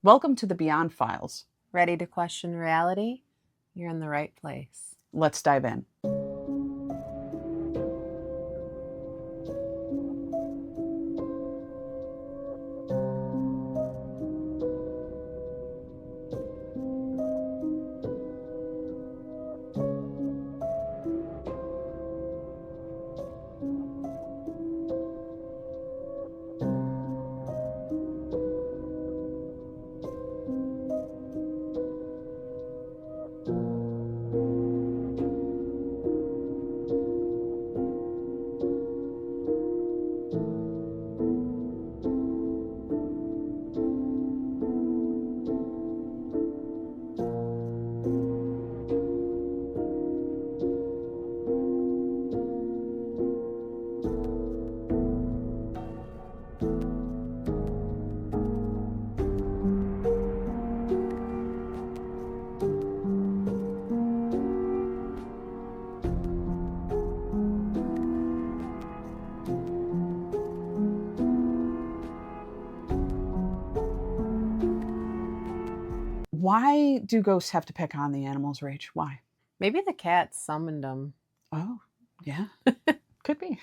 Welcome to the Beyond Files. Ready to question reality? You're in the right place. Let's dive in. Why do ghosts have to pick on the animals, Rach? Why? Maybe the cat summoned them. Oh, yeah. Could be.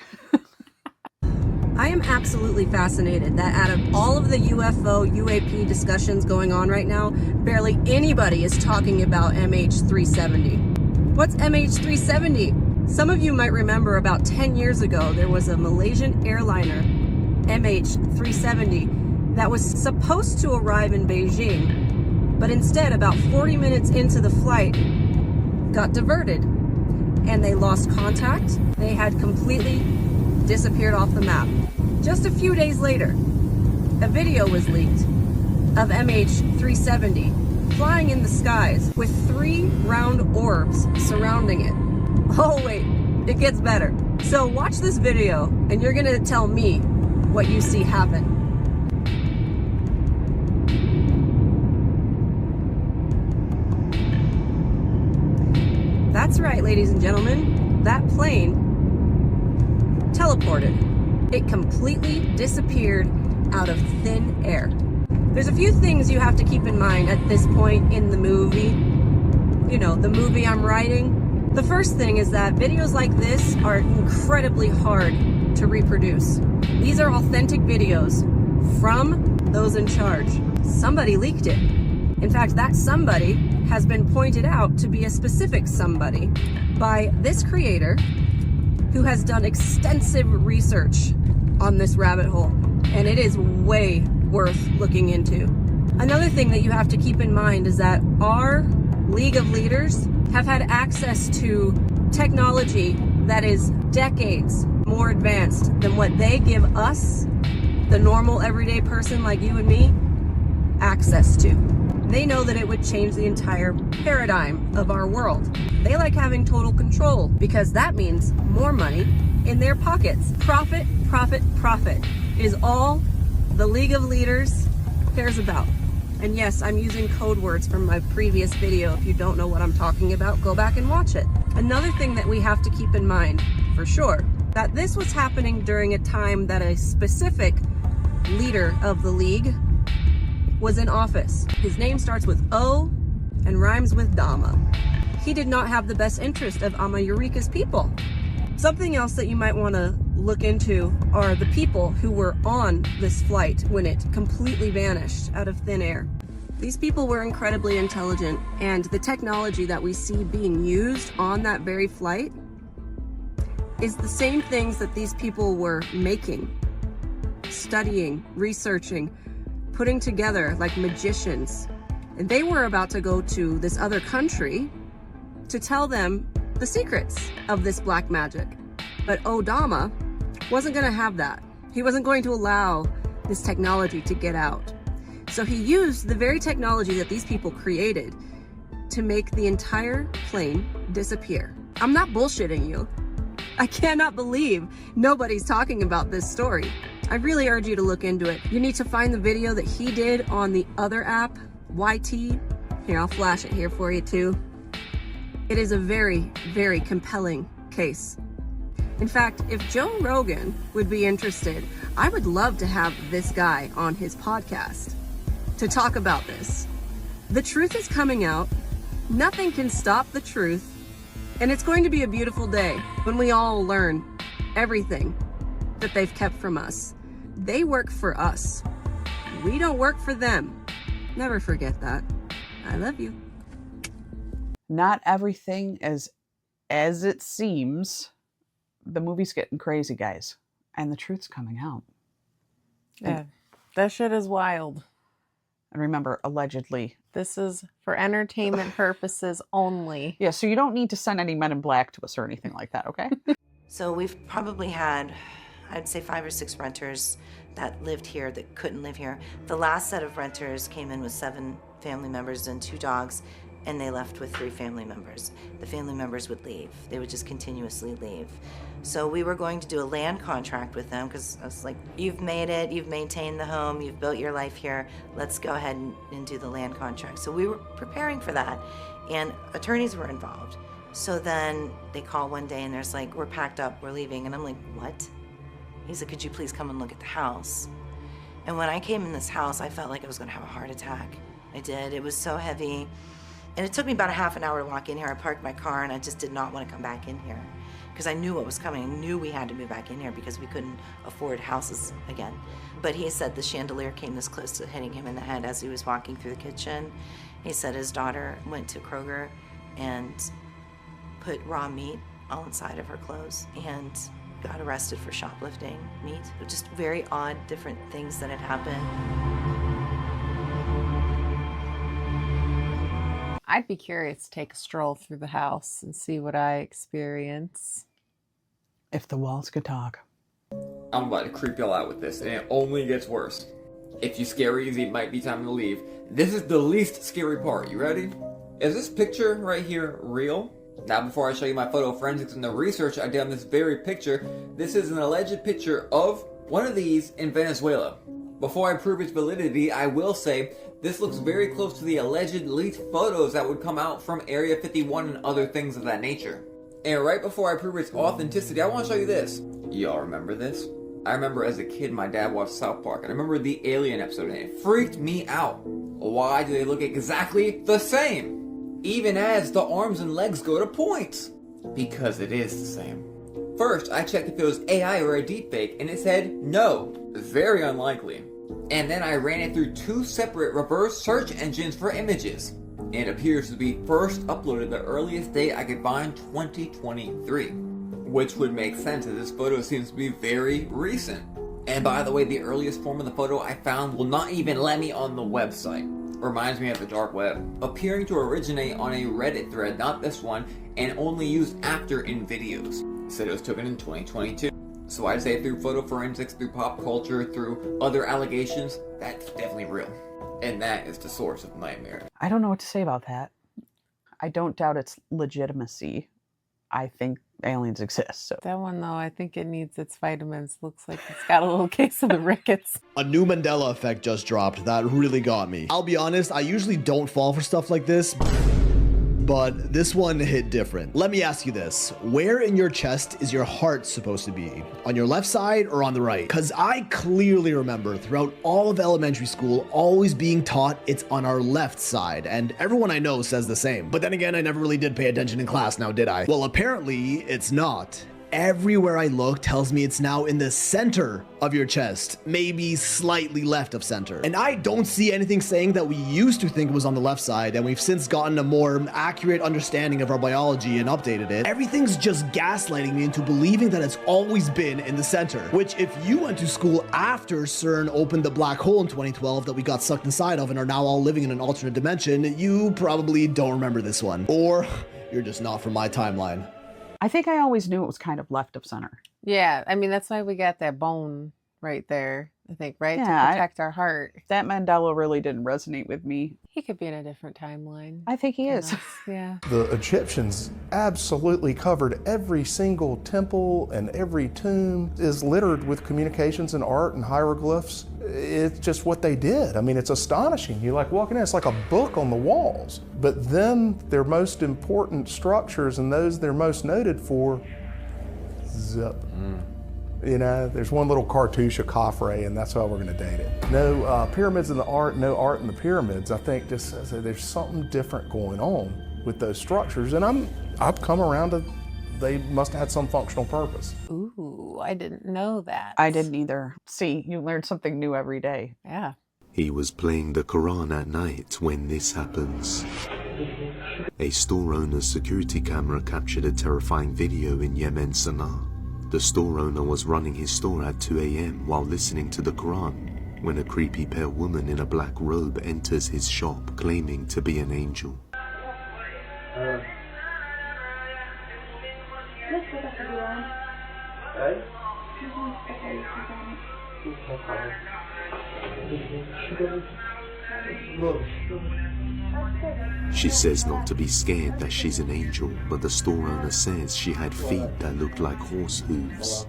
I am absolutely fascinated that out of all of the UFO, UAP discussions going on right now, barely anybody is talking about MH370. What's MH370? Some of you might remember about 10 years ago, there was a Malaysian airliner, MH370, that was supposed to arrive in Beijing, but instead, about 40 minutes into the flight, got diverted, and they lost contact. They had completely disappeared off the map. Just a few days later, a video was leaked of MH370 flying in the skies with 3 round orbs surrounding it. Oh wait, it gets better. So watch this video and you're gonna tell me what you see happen. That's right, ladies and gentlemen, that plane teleported. It completely disappeared out of thin air. There's a few things you have to keep in mind at this point in the movie. You know, the movie I'm writing. The first thing is that videos like this are incredibly hard to reproduce. These are authentic videos from those in charge. Somebody leaked it. In fact, that somebody has been pointed out to be a specific somebody by this creator who has done extensive research on this rabbit hole, and it is way worth looking into. Another thing that you have to keep in mind is that our League of Leaders have had access to technology that is decades more advanced than what they give us, the normal everyday person like you and me, access to. They know that it would change the entire paradigm of our world. They like having total control because that means more money in their pockets. Profit, profit, profit is all the League of Leaders cares about. And yes, I'm using code words from my previous video. If you don't know what I'm talking about, go back and watch it. Another thing that we have to keep in mind, for sure, that this was happening during a time that a specific leader of the League was in office. His name starts with O and rhymes with Dama. He did not have the best interest of Eureka's people. Something else that you might want to look into are the people who were on this flight when it completely vanished out of thin air. These people were incredibly intelligent, and the technology that we see being used on that very flight is the same things that these people were making, studying, researching, putting together like magicians. And they were about to go to this other country to tell them the secrets of this black magic. But Odama wasn't going to have that. He wasn't going to allow this technology to get out. So he used the very technology that these people created to make the entire plane disappear. I'm not bullshitting you. I cannot believe nobody's talking about this story. I really urge you to look into it. You need to find the video that he did on the other app, YT. Here, I'll flash it here for you too. It is a very, very compelling case. In fact, if Joe Rogan would be interested, I would love to have this guy on his podcast. to talk about this. The truth is coming out. Nothing can stop the truth. And it's going to be a beautiful day when we all learn everything that they've kept from us. They work for us. We don't work for them. Never forget that. I love you. Not everything is as it seems. The movie's getting crazy, guys. And the truth's coming out. Yeah, that shit is wild. And remember, allegedly. This is for entertainment purposes only. Yeah, so you don't need to send any men in black to us or anything like that, okay? So we've probably had, I'd say 5 or 6 renters that lived here that couldn't live here. The last set of renters came in with 7 family members and 2 dogs, and they left with 3 family members. The family members would leave. They would just continuously leave. So we were going to do a land contract with them because I was like, you've made it, you've maintained the home, you've built your life here, let's go ahead and do the land contract. So we were preparing for that, and attorneys were involved. So then they call one day and there's like, we're packed up, we're leaving. And I'm like, what? He's like, could you please come and look at the house? And when I came in this house, I felt like I was gonna have a heart attack. I did, it was so heavy. And it took me about a half an hour to walk in here. I parked my car and I just did not want to come back in here because I knew what was coming. I knew we had to move back in here because we couldn't afford houses again. But he said the chandelier came this close to hitting him in the head as he was walking through the kitchen. He said his daughter went to Kroger and put raw meat all inside of her clothes and got arrested for shoplifting meat. Just very odd, different things that had happened. I'd be curious to take a stroll through the house and see what I experience. If the walls could talk. I'm about to creep y'all out with this, and it only gets worse. If you scare easy, it might be time to leave. This is the least scary part. You ready? Is this picture right here real? Now, before I show you my photo forensics and the research I did on this very picture, this is an alleged picture of one of these in Venezuela. Before I prove its validity, I will say this looks very close to the alleged leaked photos that would come out from Area 51 and other things of that nature. And right before I prove its authenticity, I want to show you this. Y'all remember this? I remember as a kid my dad watched South Park, and I remember the Alien episode, and it freaked me out. Why do they look exactly the same? Even as the arms and legs go to points. Because it is the same. First, I checked if it was AI or a deepfake, and it said no. Very unlikely. And then I ran it through 2 separate reverse search engines for images. It appears to be first uploaded the earliest date I could find, 2023. Which would make sense as this photo seems to be very recent. And by the way, the earliest form of the photo I found will not even let me on the website. Reminds me of the dark web. Appearing to originate on a Reddit thread, not this one, and only used after in videos. It said it was taken in 2022. So I'd say through photo forensics, through pop culture, through other allegations, that's definitely real. And that is the source of nightmare. I don't know what to say about that. I don't doubt its legitimacy. I think aliens exist. So That one, though, I think it needs its vitamins. Looks like it's got a little case of the rickets. A new Mandela effect just dropped. That really got me. I'll be honest, I usually don't fall for stuff like this, but this one hit different. Let me ask you this. Where in your chest is your heart supposed to be? On your left side or on the right? Because I clearly remember throughout all of elementary school always being taught it's on our left side, and everyone I know says the same. But then again, I never really did pay attention in class now, did I? Well, apparently it's not. Everywhere I look tells me it's now in the center of your chest, maybe slightly left of center. And I don't see anything saying that we used to think it was on the left side, and we've since gotten a more accurate understanding of our biology and updated it. Everything's just gaslighting me into believing that it's always been in the center, which if you went to school after CERN opened the black hole in 2012 that we got sucked inside of and are now all living in an alternate dimension, you probably don't remember this one. Or you're just not from my timeline. I think I always knew it was kind of left of center. Yeah, I mean, that's why we got that bone right there, I think, right? Yeah, to protect our heart. That Mandela really didn't resonate with me. He could be in a different timeline. I think he is. Yeah. The Egyptians absolutely covered every single temple, and every tomb is littered with communications and art and hieroglyphs. It's just what they did. I mean, it's astonishing. You're like walking in, it's like a book on the walls. But then their most important structures and those they're most noted for, zip. You know, there's one little cartouche of Khafre, and that's how we're going to date it. No pyramids in the art, no art in the pyramids. I think just there's something different going on with those structures, and I've come around to they must have had some functional purpose. Ooh, I didn't know that. I didn't either. See, you learn something new every day. Yeah. He was playing the Quran at night when this happens. A store owner's security camera captured a terrifying video in Yemen, Sana'a. The store owner was running his store at 2 a.m. while listening to the Quran when a creepy pale woman in a black robe enters his shop claiming to be an angel. She says not to be scared that she's an angel, but the store owner says she had feet that looked like horse hooves.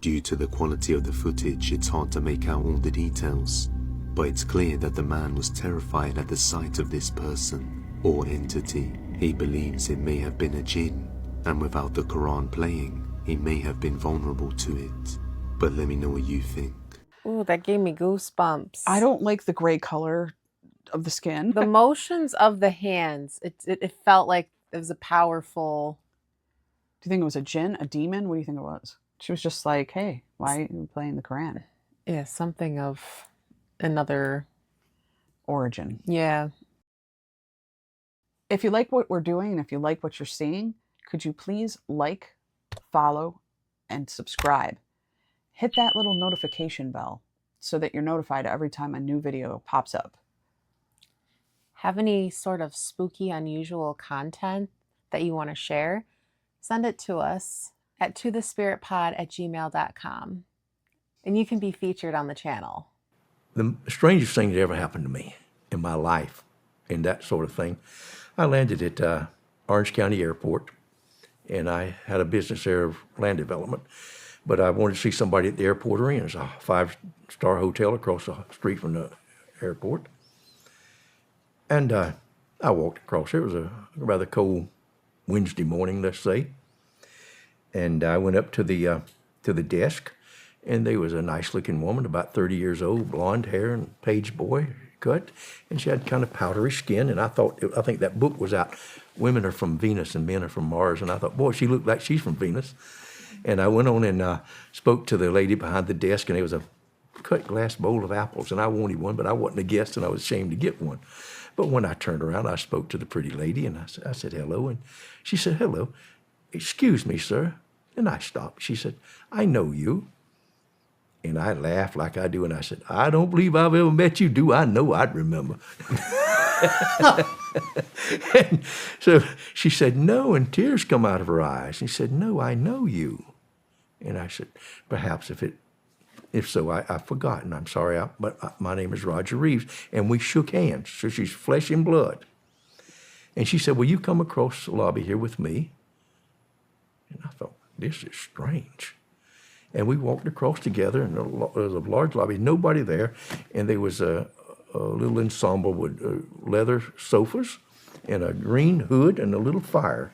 Due to the quality of the footage, it's hard to make out all the details, but it's clear that the man was terrified at the sight of this person or entity. He believes it may have been a jinn, and without the Quran playing, he may have been vulnerable to it. But let me know what you think. Ooh, that gave me goosebumps. I don't like the gray color of the skin. The motions of the hands, it felt like it was a powerful... Do you think it was a jinn, a demon? What do you think it was? She was just like, hey, why are you playing the Quran? Yeah, something of another... origin. Yeah. If you like what we're doing and if you like what you're seeing, could you please like, follow, and subscribe? Hit that little notification bell so that you're notified every time a new video pops up. Have any sort of spooky, unusual content that you want to share? Send it to us at tothespiritpod@gmail.com. And you can be featured on the channel. The strangest thing that ever happened to me in my life and that sort of thing, I landed at Orange County Airport, and I had a business there of land development. But I wanted to see somebody at the airport arena. It's a 5-star hotel across the street from the airport. And I walked across. It was a rather cold Wednesday morning, let's say. And I went up to the desk, and there was a nice-looking woman, about 30 years old, blonde hair and page boy cut, and she had kind of powdery skin. And I think that book was out, Women Are From Venus and Men Are From Mars. And I thought, boy, she looked like she's from Venus. And I went on and spoke to the lady behind the desk, and there was a cut glass bowl of apples, and I wanted one, but I wasn't a guest, and I was ashamed to get one. But when I turned around, I spoke to the pretty lady, and I said hello, and she said, hello, excuse me, sir. And I stopped. She said, I know you. And I laughed like I do, and I said, I don't believe I've ever met you. Do I know I'd remember? And so she said, no, and tears come out of her eyes. And she said, no, I know you. And I said, perhaps if so, I've forgotten. I'm sorry, but my name is Roger Reeves. And we shook hands. So she's flesh and blood. And she said, will you come across the lobby here with me? And I thought, this is strange. And we walked across together, and there was a large lobby, nobody there, and there was a little ensemble with leather sofas and a green hood and a little fire.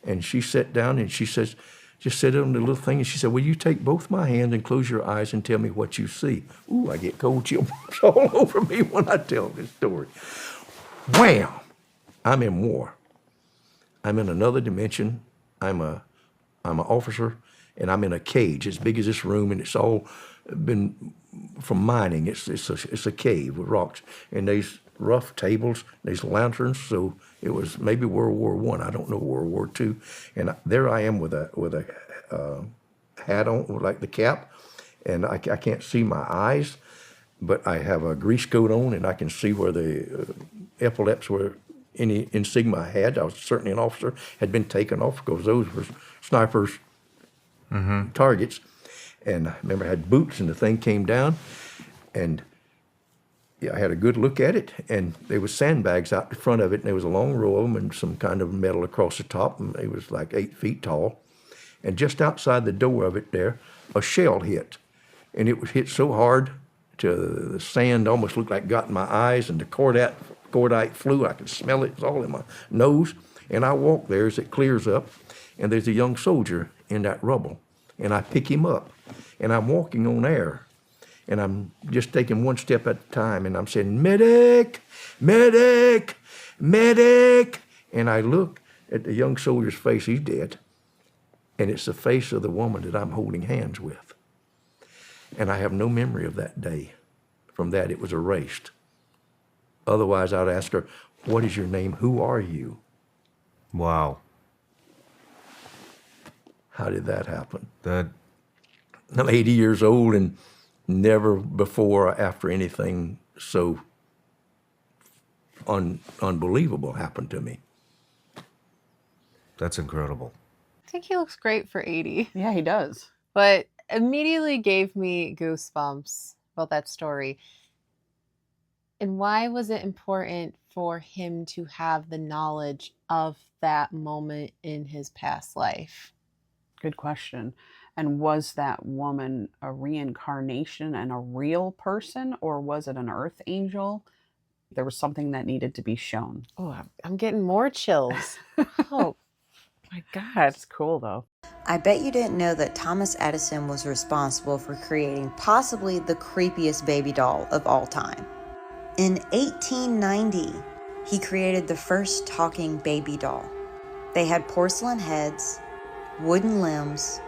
And she sat down, and she says, just sat on the little thing, and she said, will you take both my hands and close your eyes and tell me what you see? Ooh, I get cold chill bumps all over me when I tell this story. Wham! I'm in war. I'm in another dimension. I'm an officer, and I'm in a cage as big as this room, and it's all been from mining. It's a cave with rocks, and there's rough tables, there's lanterns. So it was maybe World War I. I don't know, World War II. And there I am with a hat on, like the cap, and I can't see my eyes, but I have a grease coat on, and I can see where the epaulets were. Any insignia I had, I was certainly an officer, had been taken off because those were snipers' targets. And I remember I had boots, and the thing came down, and I had a good look at it, and there was sandbags out in front of it, and there was a long row of them and some kind of metal across the top, and it was like 8 feet tall. And just outside the door of it there, a shell hit. And it was hit so hard to the sand almost looked like it got in my eyes, and the cordite flew. I could smell it. It was all in my nose. And I walk there as it clears up, and there's a young soldier in that rubble. And I pick him up, and I'm walking on air. And I'm just taking one step at a time, and I'm saying, medic, medic, medic. And I look at the young soldier's face, he's dead. And it's the face of the woman that I'm holding hands with. And I have no memory of that day. From that, it was erased. Otherwise, I'd ask her, what is your name? Who are you? Wow. How did that happen? That I'm 80 years old, and never before or after anything so unbelievable happened to me. that's incredible. I think he looks great for 80. Yeah, he does. But immediately gave me goosebumps about that story. And why was it important for him to have the knowledge of that moment in his past life? Good question. And was that woman a reincarnation and a real person, or was it an earth angel? There was something that needed to be shown. Oh, I'm getting more chills. Oh, my God. That's cool, though. I bet you didn't know that Thomas Edison was responsible for creating possibly the creepiest baby doll of all time. In 1890, he created the first talking baby doll. They had porcelain heads, wooden limbs,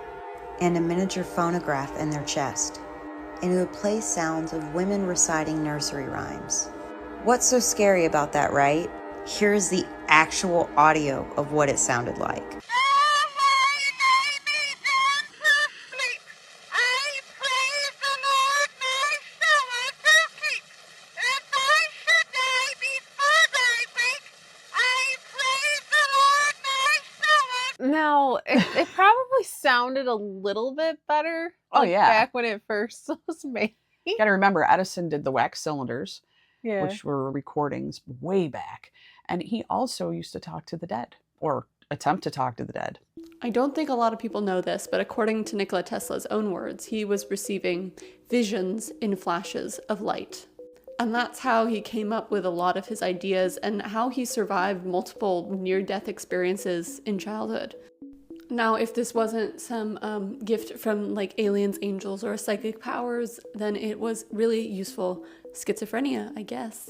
and a miniature phonograph in their chest, and it would play sounds of women reciting nursery rhymes. What's so scary about that, right? Here's the actual audio of what it sounded like. Now, it probably sounded a little bit better. Oh, yeah. Back when it first was made. You got to remember, Edison did the wax cylinders, Yeah. which were recordings way back. And he also used to talk to the dead, or attempt to talk to the dead. I don't think a lot of people know this, but according to Nikola Tesla's own words, he was receiving visions in flashes of light. And that's how he came up with a lot of his ideas and how he survived multiple near-death experiences in childhood. Now, if this wasn't some gift from like aliens, angels, or psychic powers, then it was really useful schizophrenia, I guess.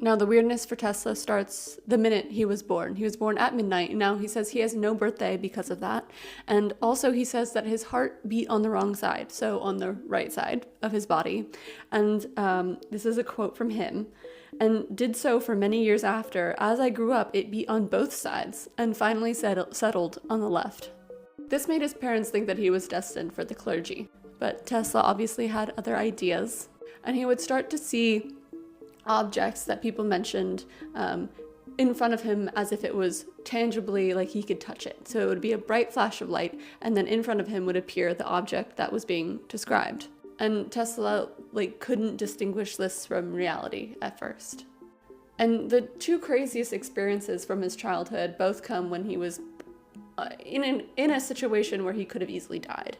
Now, the weirdness for Tesla starts the minute he was born. He was born at midnight. Now, he says he has no birthday because of that. And also, he says that his heart beat on the wrong side, so on the right side of his body. And this is a quote from him. And did so for many years after. As I grew up, it beat on both sides and finally settled on the left. This made his parents think that he was destined for the clergy. But Tesla obviously had other ideas. And he would start to see objects that people mentioned in front of him as if it was tangibly like he could touch it. So it would be a bright flash of light, and then in front of him would appear the object that was being described. And Tesla couldn't distinguish this from reality at first. And the two craziest experiences from his childhood both come when he was in a situation where he could have easily died.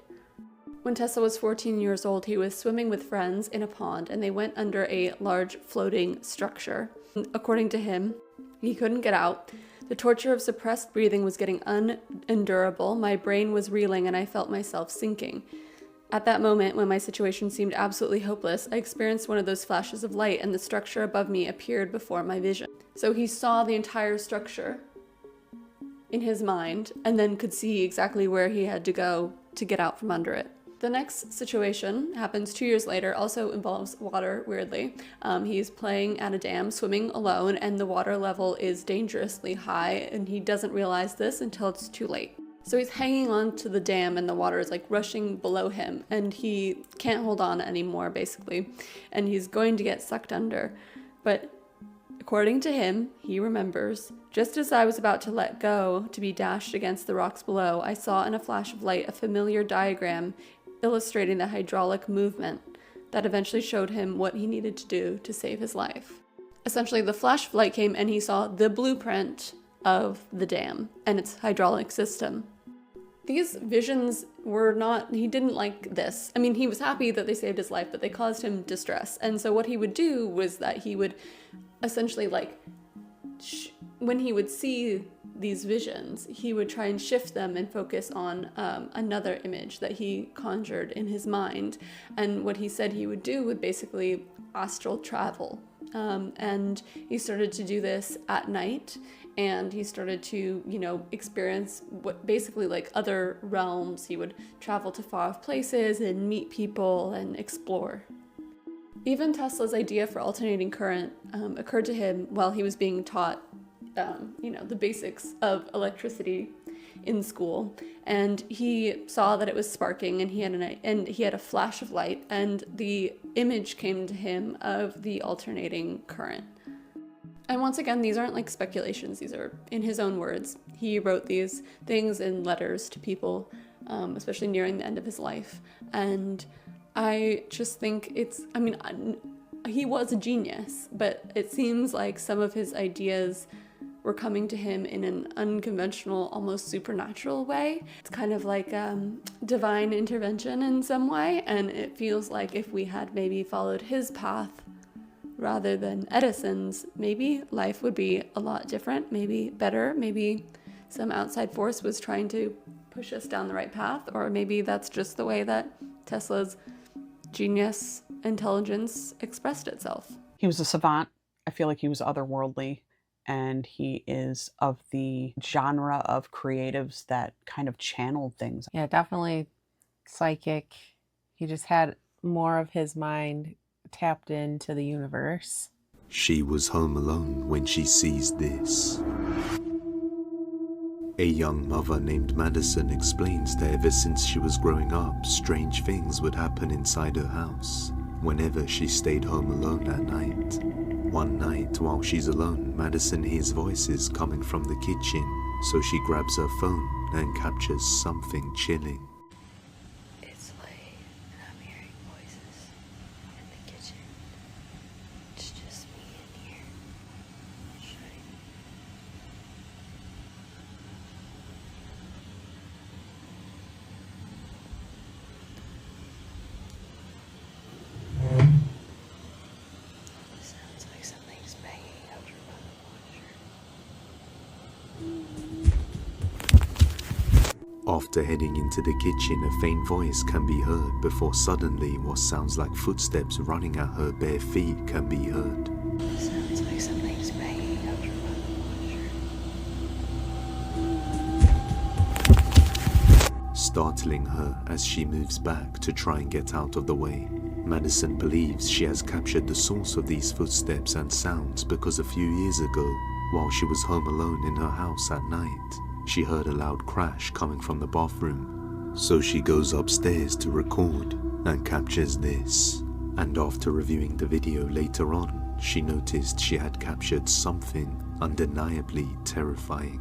When Tesla was 14 years old, he was swimming with friends in a pond, and they went under a large floating structure. According to him, he couldn't get out. The torture of suppressed breathing was getting unendurable. My brain was reeling, and I felt myself sinking. At that moment, when my situation seemed absolutely hopeless, I experienced one of those flashes of light, and the structure above me appeared before my vision. So he saw the entire structure in his mind, and then could see exactly where he had to go to get out from under it. The next situation happens 2 years later, also involves water, weirdly. He's playing at a dam, swimming alone, and the water level is dangerously high, and he doesn't realize this until it's too late. So he's hanging on to the dam, and the water is rushing below him, and he can't hold on anymore, basically, and he's going to get sucked under. But according to him, he remembers, just as I was about to let go to be dashed against the rocks below, I saw in a flash of light a familiar diagram illustrating the hydraulic movement that eventually showed him what he needed to do to save his life. Essentially, the flash of light came and he saw the blueprint of the dam and its hydraulic system. These visions were not, he didn't like this. I mean, he was happy that they saved his life, but they caused him distress. And so what he would do was that he would essentially when he would see these visions, he would try and shift them and focus on another image that he conjured in his mind. And what he said he would do would basically astral travel. And he started to do this at night, and he started to, experience what basically like other realms. He would travel to far off places and meet people and explore. Even Tesla's idea for alternating current occurred to him while he was being taught, the basics of electricity in school. And he saw that it was sparking, and he had a flash of light, and the image came to him of the alternating current. And once again, these aren't like speculations. These are in his own words. He wrote these things in letters to people, especially nearing the end of his life. And I just think he was a genius, but it seems like some of his ideas were coming to him in an unconventional, almost supernatural way. It's kind of like divine intervention in some way, and it feels like if we had maybe followed his path rather than Edison's, maybe life would be a lot different, maybe better, maybe some outside force was trying to push us down the right path, or maybe that's just the way that Tesla's genius intelligence expressed itself. He was a savant. I feel like he was otherworldly, and he is of the genre of creatives that kind of channeled things. Yeah, definitely psychic. He just had more of his mind tapped into the universe. She was home alone when she sees this. A young mother named Madison explains that ever since she was growing up, strange things would happen inside her house whenever she stayed home alone at night. One night, while she's alone, Madison hears voices coming from the kitchen, so she grabs her phone and captures something chilling. It's late, and I'm hearing voices in the kitchen. It's just me in here. Sounds like something's banging over by the washer. After heading into the kitchen, a faint voice can be heard before suddenly what sounds like footsteps running at her bare feet can be heard. Sounds like something's banging over by the washer. Startling her as she moves back to try and get out of the way. Madison believes she has captured the source of these footsteps and sounds because a few years ago, while she was home alone in her house at night, she heard a loud crash coming from the bathroom. So she goes upstairs to record and captures this. And after reviewing the video later on, she noticed she had captured something undeniably terrifying.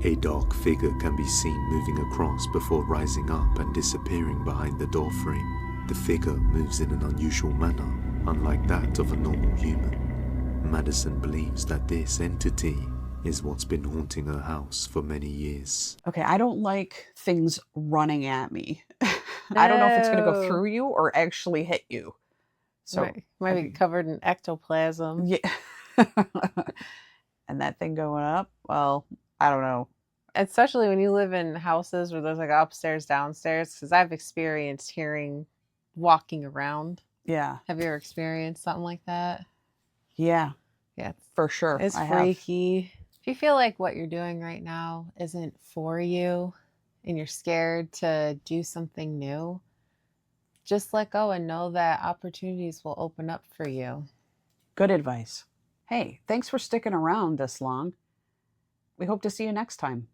A dark figure can be seen moving across before rising up and disappearing behind the door frame. The figure moves in an unusual manner, unlike that of a normal human. Madison believes that this entity is what's been haunting her house for many years. Okay, I don't like things running at me. I don't know if it's going to go No. through you or actually hit you. So Might be covered in ectoplasm. yeah. And that thing going up, well, I don't know. Especially when you live in houses where there's like upstairs, downstairs, because I've experienced hearing walking around. Yeah. Have you ever experienced something like that? Yeah, Yeah, for sure. it's I have. freaky. If you feel like what you're doing right now isn't for you and you're scared to do something new, just let go and know that opportunities will open up for you. Good advice. Hey, thanks for sticking around this long. We hope to see you next time.